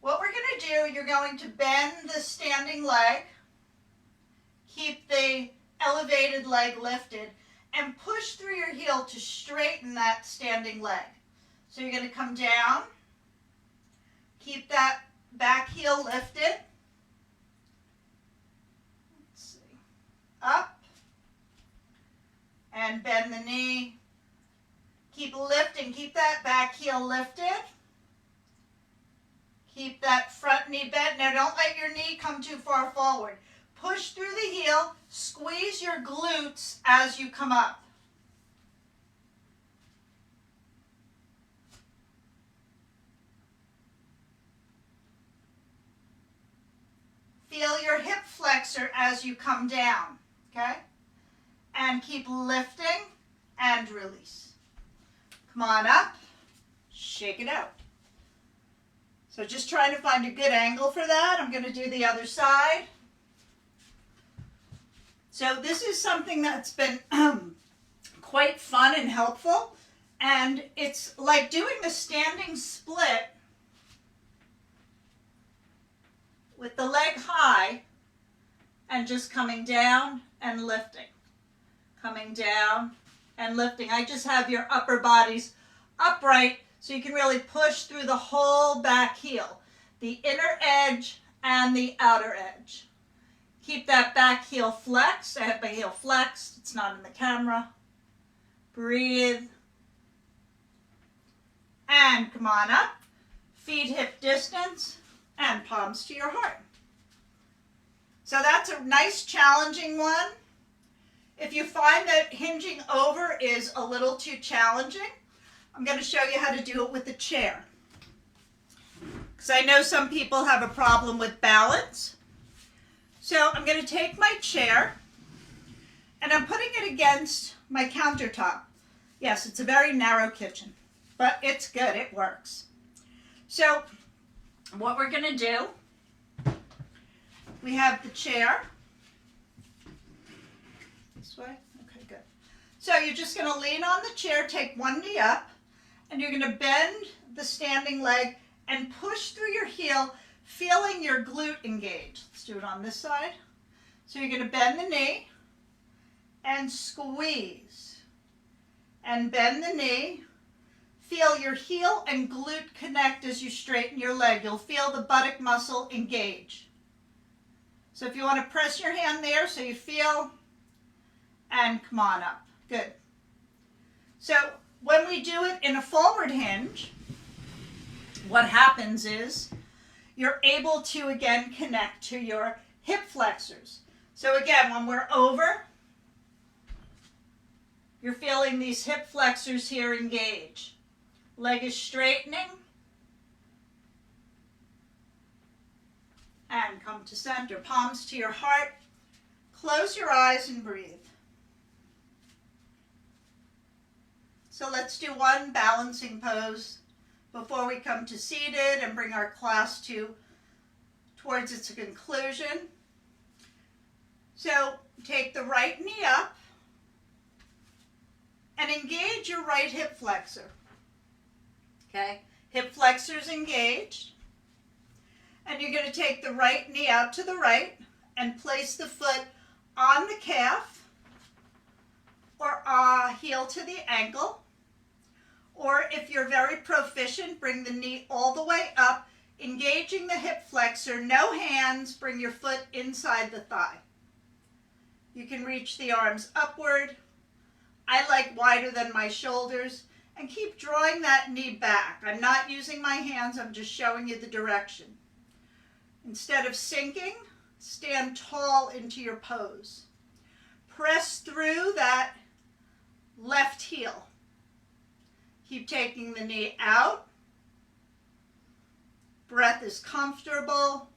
what we're going to do, you're going to bend the standing leg. Keep the elevated leg lifted and push through your heel to straighten that standing leg. So you're going to come down, keep that back heel lifted. Let's see. Up and bend the knee. Keep lifting, keep that back heel lifted. Keep that front knee bent. Now don't let your knee come too far forward. Push through the heel, squeeze your glutes as you come up. Feel your hip flexor as you come down, okay? And keep lifting and release. Come on up, shake it out. So just trying to find a good angle for that. I'm going to do the other side. So this is something that's been quite fun and helpful. And it's like doing a standing split with the leg high and just coming down and lifting. Coming down and lifting. I just have your upper bodies upright so you can really push through the whole back heel, the inner edge and the outer edge. Keep that back heel flexed. I have my heel flexed. It's not in the camera. Breathe. And come on up. Feet hip distance and palms to your heart. So that's a nice challenging one. If you find that hinging over is a little too challenging, I'm going to show you how to do it with a chair. Because I know some people have a problem with balance. So I'm going to take my chair and I'm putting it against my countertop. Yes, it's a very narrow kitchen, but it's good. It works. So what we're going to do, we have the chair. This way? Okay, good. So you're just going to lean on the chair, take one knee up, and you're going to bend the standing leg and push through your heel, feeling your glute engage. Let's do it on this side. So you're going to bend the knee and squeeze. And bend the knee. Feel your heel and glute connect as you straighten your leg. You'll feel the buttock muscle engage. So if you want to press your hand there so you feel, and come on up. Good. So when we do it in a forward hinge, what happens is you're able to again connect to your hip flexors. So again, when we're over, you're feeling these hip flexors here engage. Leg is straightening. And come to center, palms to your heart. Close your eyes and breathe. So let's do one balancing pose before we come to seated and bring our class towards its conclusion. So take the right knee up and engage your right hip flexor. Okay, hip flexors engaged. And you're going to take the right knee out to the right and place the foot on the calf or heel to the ankle. Or if you're very proficient, bring the knee all the way up, engaging the hip flexor, no hands, bring your foot inside the thigh. You can reach the arms upward. I like wider than my shoulders, and keep drawing that knee back. I'm not using my hands, I'm just showing you the direction. Instead of sinking, stand tall into your pose. Press through that left heel. Keep taking the knee out. Breath is comfortable.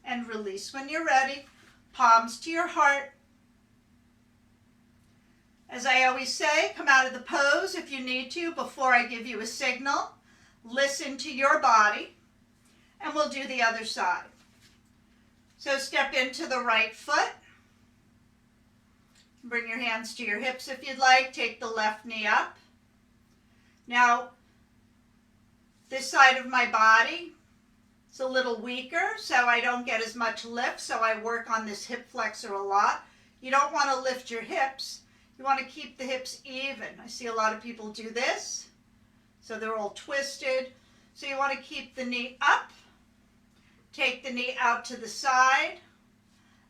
And release when you're ready. Palms to your heart. As I always say, come out of the pose if you need to before I give you a signal. Listen to your body, and we'll do the other side. So step into the right foot. Bring your hands to your hips if you'd like. Take the left knee up. Now, this side of my body is a little weaker, so I don't get as much lift, so I work on this hip flexor a lot. You don't want to lift your hips. You want to keep the hips even. I see a lot of people do this. So they're all twisted. So you want to keep the knee up. Take the knee out to the side.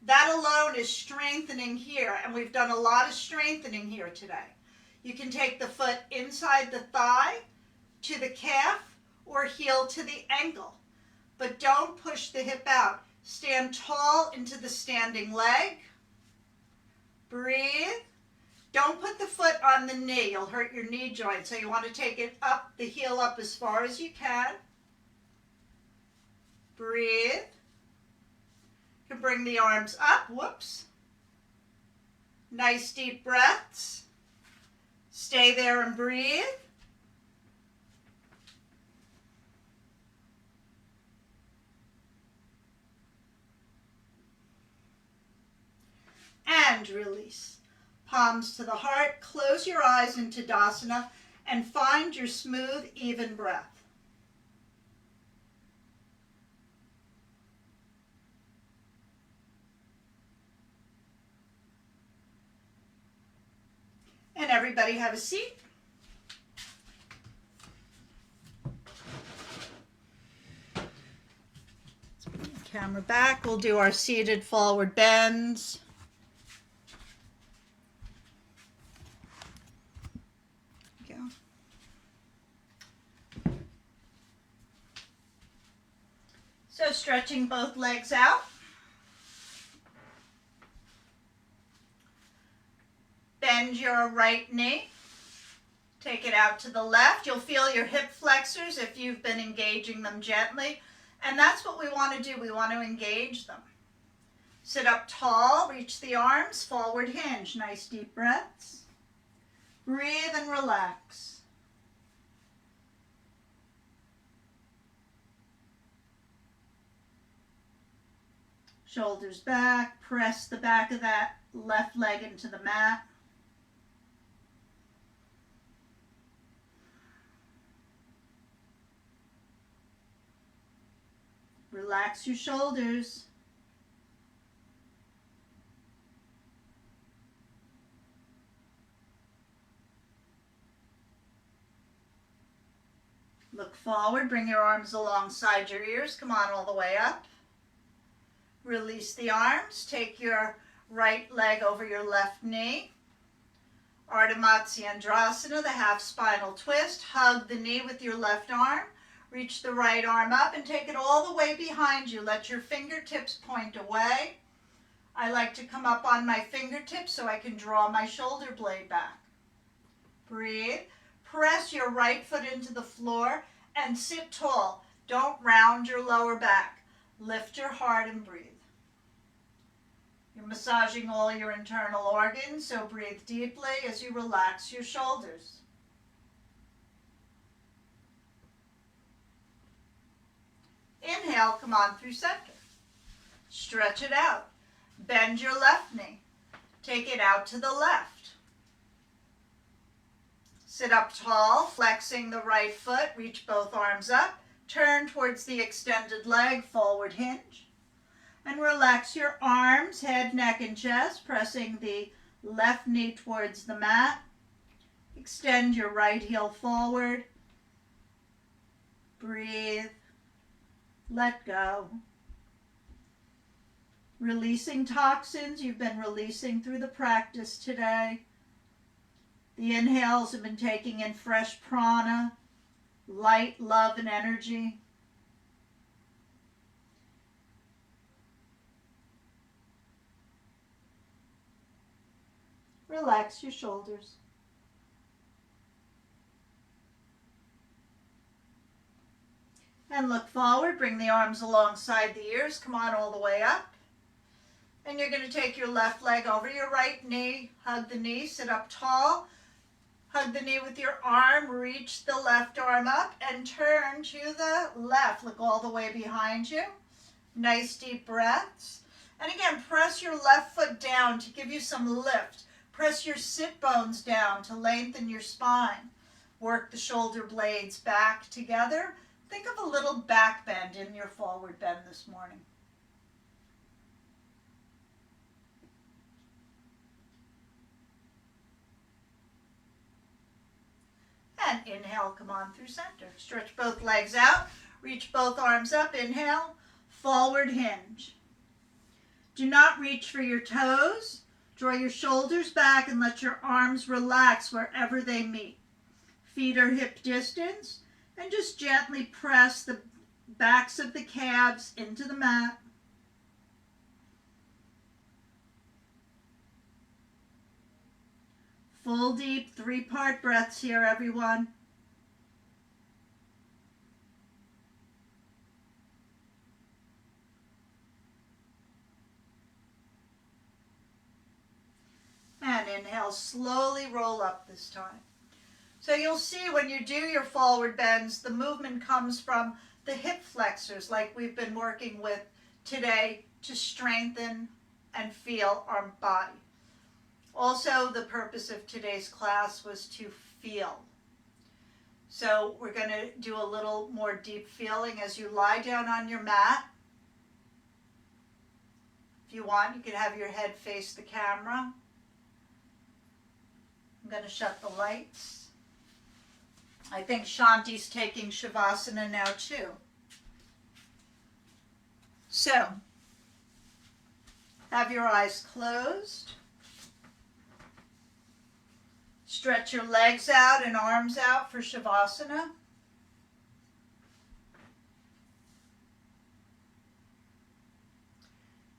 That alone is strengthening here, and we've done a lot of strengthening here today. You can take the foot inside the thigh to the calf or heel to the ankle, but don't push the hip out. Stand tall into the standing leg. Breathe. Don't put the foot on the knee. You'll hurt your knee joint. So you want to take it up, the heel up as far as you can. Breathe. You can bring the arms up. Whoops. Nice deep breaths. Stay there and breathe. And release. Palms to the heart, close your eyes into Tadasana, and find your smooth, even breath. And everybody have a seat. Let's bring the camera back. We'll do our seated forward bends. There we go. So stretching both legs out. Bend your right knee. Take it out to the left. You'll feel your hip flexors if you've been engaging them gently. And that's what we want to do. We want to engage them. Sit up tall, reach the arms, forward hinge. Nice deep breaths. Breathe and relax. Shoulders back. Press the back of that left leg into the mat. Relax your shoulders. Look forward, bring your arms alongside your ears. Come on all the way up. Release the arms. Take your right leg over your left knee. Ardha Matsyendrasana, the half spinal twist. Hug the knee with your left arm. Reach the right arm up and take it all the way behind you. Let your fingertips point away. I like to come up on my fingertips so I can draw my shoulder blade back. Breathe. Press your right foot into the floor and sit tall. Don't round your lower back. Lift your heart and breathe. You're massaging all your internal organs, so breathe deeply as you relax your shoulders. Inhale, come on through center. Stretch it out. Bend your left knee. Take it out to the left. Sit up tall, flexing the right foot. Reach both arms up. Turn towards the extended leg, forward hinge. And relax your arms, head, neck, and chest, pressing the left knee towards the mat. Extend your right heel forward. Breathe. Let go. Releasing toxins you've been releasing through the practice today. The inhales have been taking in fresh prana, light, love, and energy. Relax your shoulders. And look forward, bring the arms alongside the ears, come on all the way up. And you're going to take your left leg over your right knee, hug the knee, sit up tall. Hug the knee with your arm, reach the left arm up and turn to the left. Look all the way behind you. Nice deep breaths. And again, press your left foot down to give you some lift. Press your sit bones down to lengthen your spine. Work the shoulder blades back together. Think of a little back bend in your forward bend this morning. And inhale, come on through center. Stretch both legs out. Reach both arms up. Inhale, forward hinge. Do not reach for your toes. Draw your shoulders back and let your arms relax wherever they meet. Feet are hip distance. And just gently press the backs of the calves into the mat. Full deep 3-part breaths here, everyone. And inhale, slowly roll up this time. So you'll see when you do your forward bends, the movement comes from the hip flexors like we've been working with today to strengthen and feel our body. Also, the purpose of today's class was to feel. So we're going to do a little more deep feeling as you lie down on your mat. If you want, you can have your head face the camera. I'm going to shut the lights. I think Shanti's taking Shavasana now too. So, have your eyes closed. Stretch your legs out and arms out for Shavasana.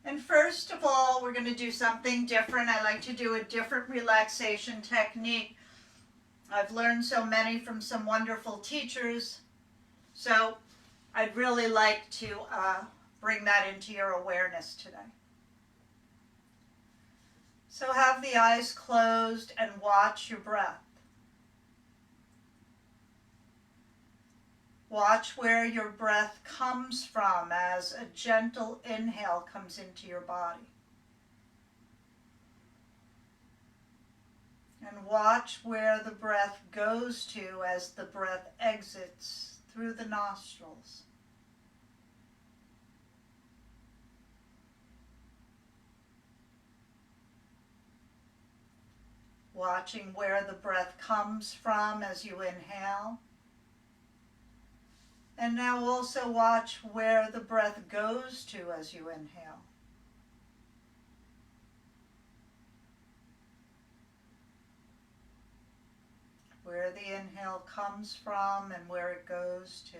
And first of all, we're going to do something different. I like to do a different relaxation technique. I've learned so many from some wonderful teachers. So I'd really like to bring that into your awareness today. So have the eyes closed and watch your breath. Watch where your breath comes from as a gentle inhale comes into your body. And watch where the breath goes to as the breath exits through the nostrils. Watching where the breath comes from as you inhale. And now also watch where the breath goes to as you inhale. Where the inhale comes from and where it goes to.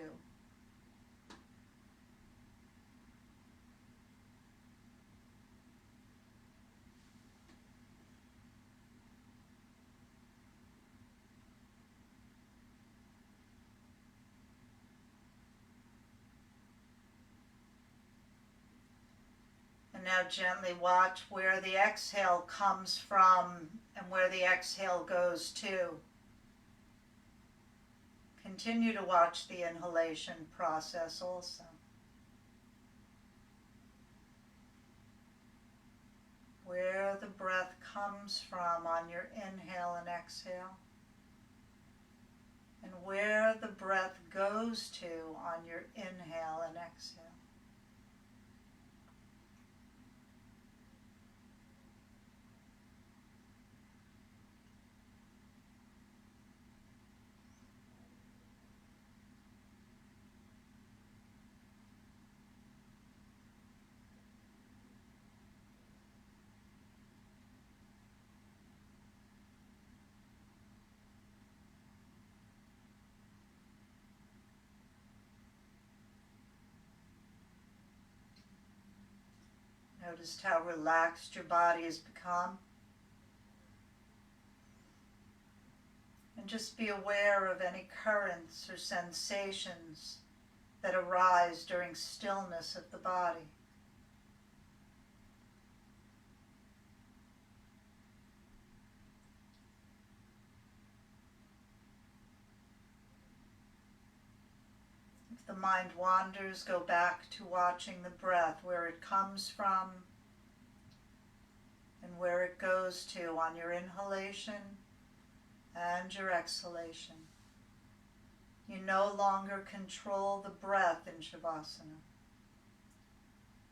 And now gently watch where the exhale comes from and where the exhale goes to. Continue to watch the inhalation process also. Where the breath comes from on your inhale and exhale. And where the breath goes to on your inhale and exhale. Notice how relaxed your body has become. And just be aware of any currents or sensations that arise during stillness of the body. If the mind wanders, go back to watching the breath, where it comes from and where it goes to on your inhalation and your exhalation. You no longer control the breath in Shavasana.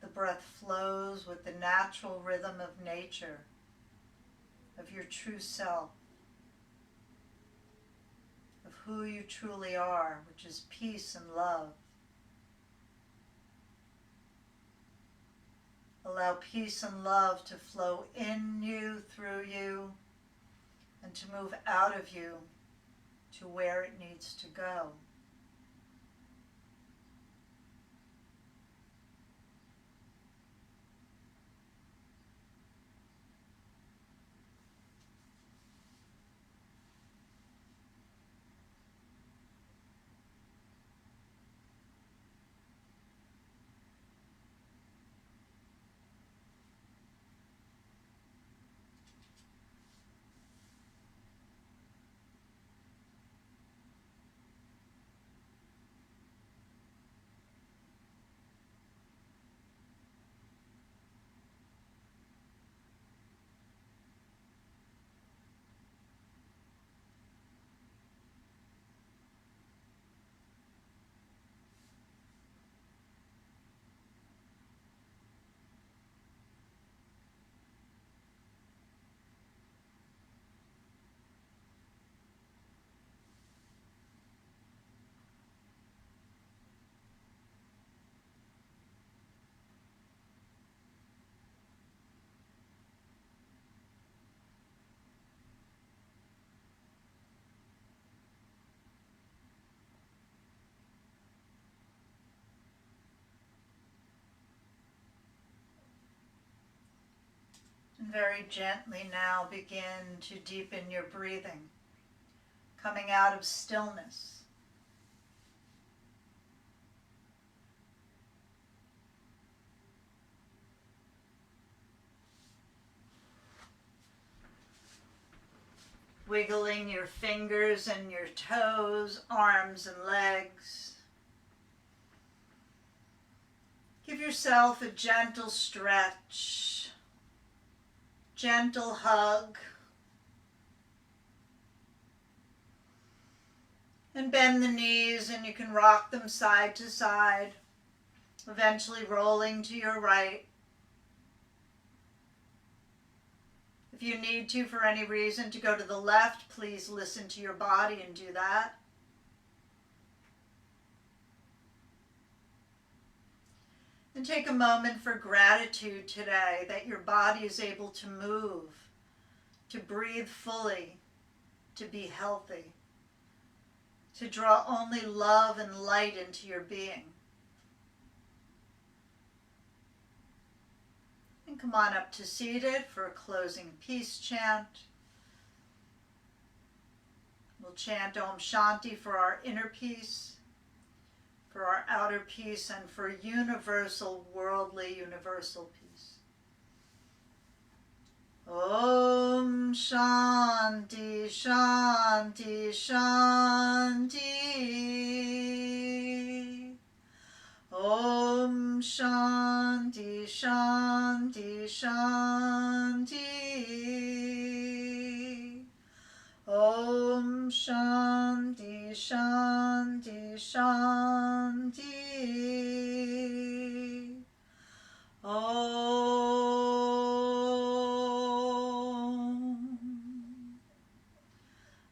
The breath flows with the natural rhythm of nature, of your true self, of who you truly are, which is peace and love. Allow peace and love to flow in you, through you, and to move out of you to where it needs to go. And very gently now begin to deepen your breathing, coming out of stillness. Wiggling your fingers and your toes, arms and legs. Give yourself a gentle stretch, gentle hug, and bend the knees and you can rock them side to side, eventually rolling to your right. If you need to, for any reason, to go to the left, please listen to your body and do that. And take a moment for gratitude today that your body is able to move, to breathe fully, to be healthy, to draw only love and light into your being. And come on up to seated for a closing peace chant. We'll chant Om Shanti for our inner peace, for our outer peace, and for universal, worldly, universal peace. Om Shanti, Shanti, Shanti. Om Shanti, Shanti, Shanti. Om Shanti, Shanti, Shanti. Om.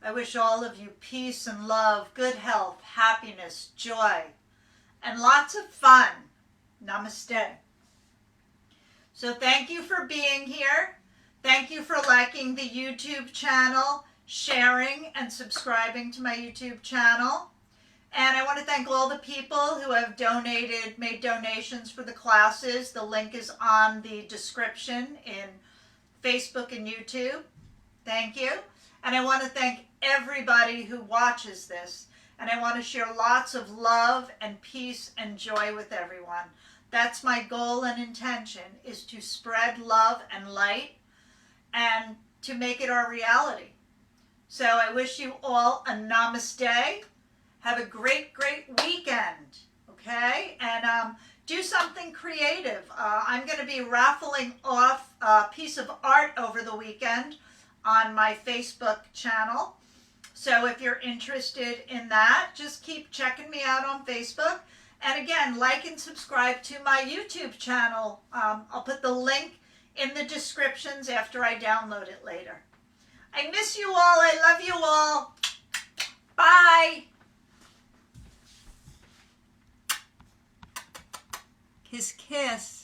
I wish all of you peace and love, good health, happiness, joy, and lots of fun. Namaste. So thank you for being here. Thank you for liking the YouTube channel, sharing and subscribing to my YouTube channel. And I want to thank all the people who have made donations for the classes. The link is on the description in Facebook and YouTube. Thank you. And I want to thank everybody who watches this. And I want to share lots of love and peace and joy with everyone. That's my goal and intention, is to spread love and light and to make it our reality. So I wish you all a namaste. Have a great, great weekend, okay? And do something creative. I'm going to be raffling off a piece of art over the weekend on my Facebook channel. So if you're interested in that, just keep checking me out on Facebook. And again, like and subscribe to my YouTube channel. I'll put the link in the descriptions after I download it later. I miss you all. I love you all. Bye. Kiss, kiss.